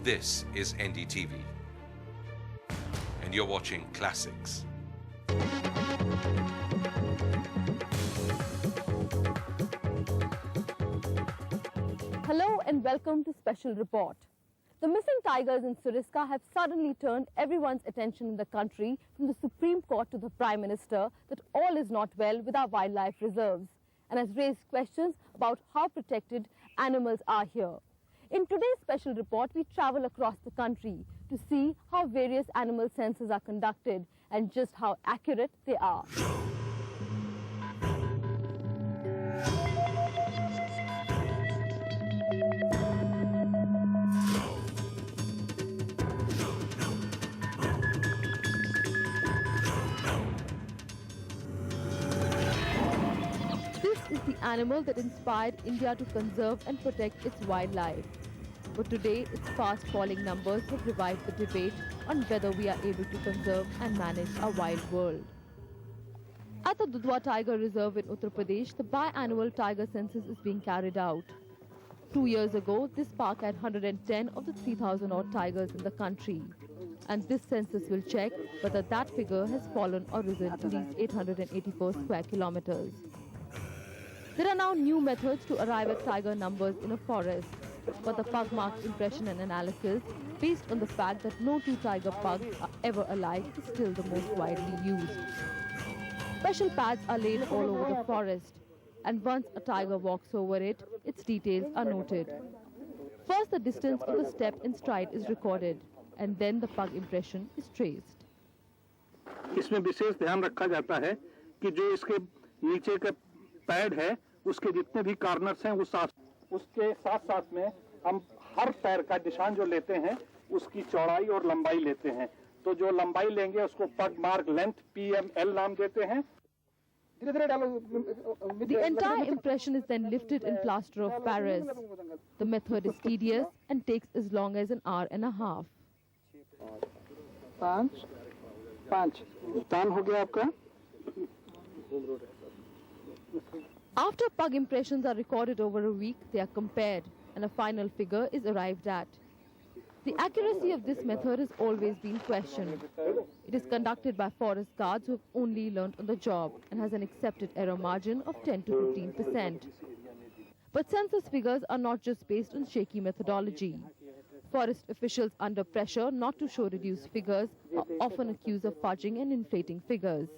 This is NDTV, and you're watching Classics. Hello and welcome to Special Report. The missing tigers in Suriska have suddenly turned everyone's attention in the country, from the Supreme Court to the Prime Minister, that all is not well with our wildlife reserves, and has raised questions about how protected animals are here. In today's Special Report, we travel across the country to see how various animal censuses are conducted and just how accurate they are. This is the animal that inspired India to conserve and protect its wildlife. But today, its fast-falling numbers have revived the debate on whether we are able to conserve and manage our wild world. At the Dudhwa Tiger Reserve in Uttar Pradesh, the biannual tiger census is being carried out. 2 years ago, this park had 110 of the 3,000-odd tigers in the country. And this census will check whether that figure has fallen or risen to reach 884 square kilometers. There are now new methods to arrive at tiger numbers in a forest, but the pug mark impression and analysis, based on the fact that no two tiger pugs are ever alike, is still the most widely used. Special pads are laid all over the forest, and once a tiger walks over it, its details are noted. First, the distance of the step and stride is recorded, and then the pug impression is traced. इसमें विशेष ध्यान रखा जाता है कि जो इसके नीचे के पैड है, उसके जितने भी कॉर्नर्स हैं, वो साफ, उसके साथ-साथ में हम हर पैर का निशान जो लेते हैं, उसकी चौड़ाई और लंबाई लेते हैं. तो जो लंबाई लेंगे उसको पग मार्क लेंथ PML नाम देते हैं. The entire impression is then lifted in plaster of Paris. The method is tedious and takes as long as an hour and a half. 5 तान हो गया आपका. After pug impressions are recorded over a week, they are compared and a final figure is arrived at. The accuracy of this method has always been questioned. It is conducted by forest guards who have only learnt on the job and has an accepted error margin of 10 to 15%. But census figures are not just based on shaky methodology. Forest officials under pressure not to show reduced figures are often accused of fudging and inflating figures.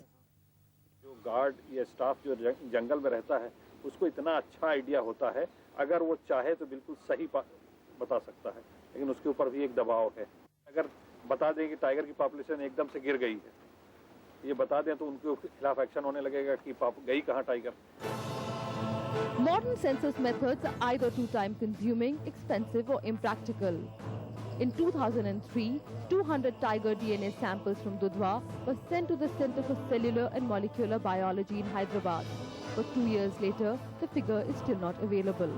Guard या staff जो जंगल में रहता है, उसको इतना अच्छा idea होता है, अगर वो चाहे तो बिल्कुल सही बता सकता है, लेकिन उसके ऊपर भी एक दबाव है. अगर बता दें कि टाइगर की पॉपुलेशन एकदम से गिर गई है, ये बता दें तो उनके खिलाफ एक्शन होने लगेगा कि गई कहाँ tiger. Modern census methods are either too time consuming, expensive or impractical. In 2003, 200 tiger DNA samples from Dudhwa were sent to the Center for Cellular and Molecular Biology in Hyderabad. But 2 years later, the figure is still not available.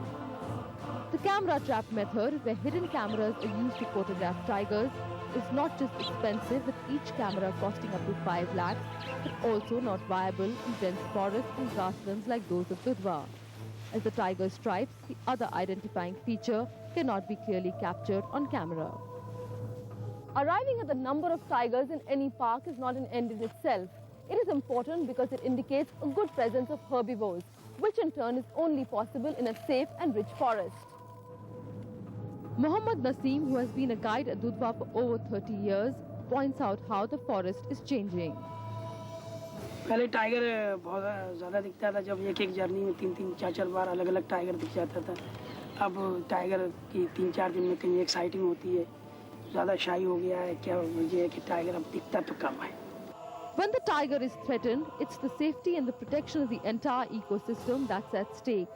The camera trap method, where hidden cameras are used to photograph tigers, is not just expensive, with each camera costing up to 5 lakhs, but also not viable in dense forests and grasslands like those of Dudhwa, as the tiger stripes, the other identifying feature, cannot be clearly captured on camera. Arriving at the number of tigers in any park is not an end in itself. It is important because it indicates a good presence of herbivores, which in turn is only possible in a safe and rich forest. Mohammad Naseem, who has been a guide at Dudhwa for over 30 years, points out how the forest is changing. पहले tiger बहुत ज़्यादा दिखता था, जब एक journey में 3-3, 4-4 बार अलग-अलग tiger दिख जाता था. अब टाइगर की 3-4 दिन में कहीं एक साइटिंग होती है. ज़्यादा शाई हो गया है, क्या वजह है कि टाइगर अब दिखता तो कम है. When the tiger is threatened, it's the safety and the protection of the entire ecosystem that's at stake.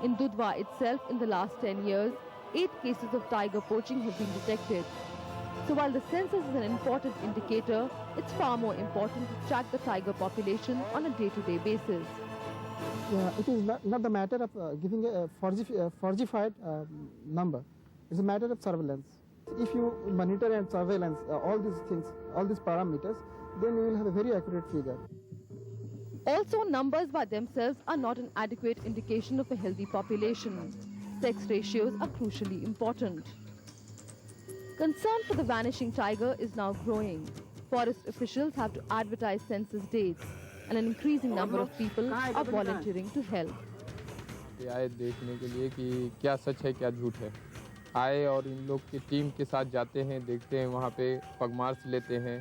In Dudhwa itself, in the last 10 years, 8 cases of tiger poaching have been detected. So while the census is an important indicator, it's far more important to track the tiger population on a day-to-day basis. It is not the matter of giving a forgified number. It's a matter of surveillance. If you monitor and surveillance all these things, all these parameters, then you will have a very accurate figure. Also, numbers by themselves are not an adequate indication of a healthy population. Sex ratios are crucially important. Concern for the vanishing tiger is now growing. Forest officials have to advertise census dates, and an increasing number of people are volunteering to help. आए देखने के लिए कि क्या सच है क्या झूठ है। आए और इन लोग की टीम के साथ जाते हैं, देखते हैं, वहाँ पे पगमार्स लेते हैं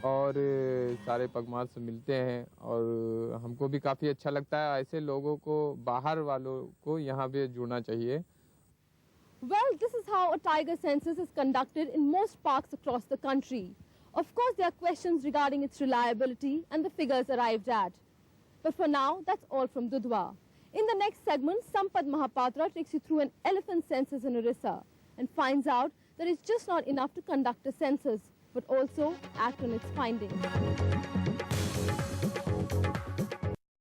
और सारे पगमार्स मिलते हैं और हमको भी काफ़ी अच्छा लगता है। ऐसे लोगों को, बाहर वालों को यहाँ पे जुड़ना चाहिए। Well, this is how a tiger census is conducted in most parks across the country. Of course, there are questions regarding its reliability and the figures arrived at. But for now, that's all from Dudhwa. In the next segment, Sampad Mahapatra takes you through an elephant census in Orissa and finds out that it's just not enough to conduct a census, but also act on its findings.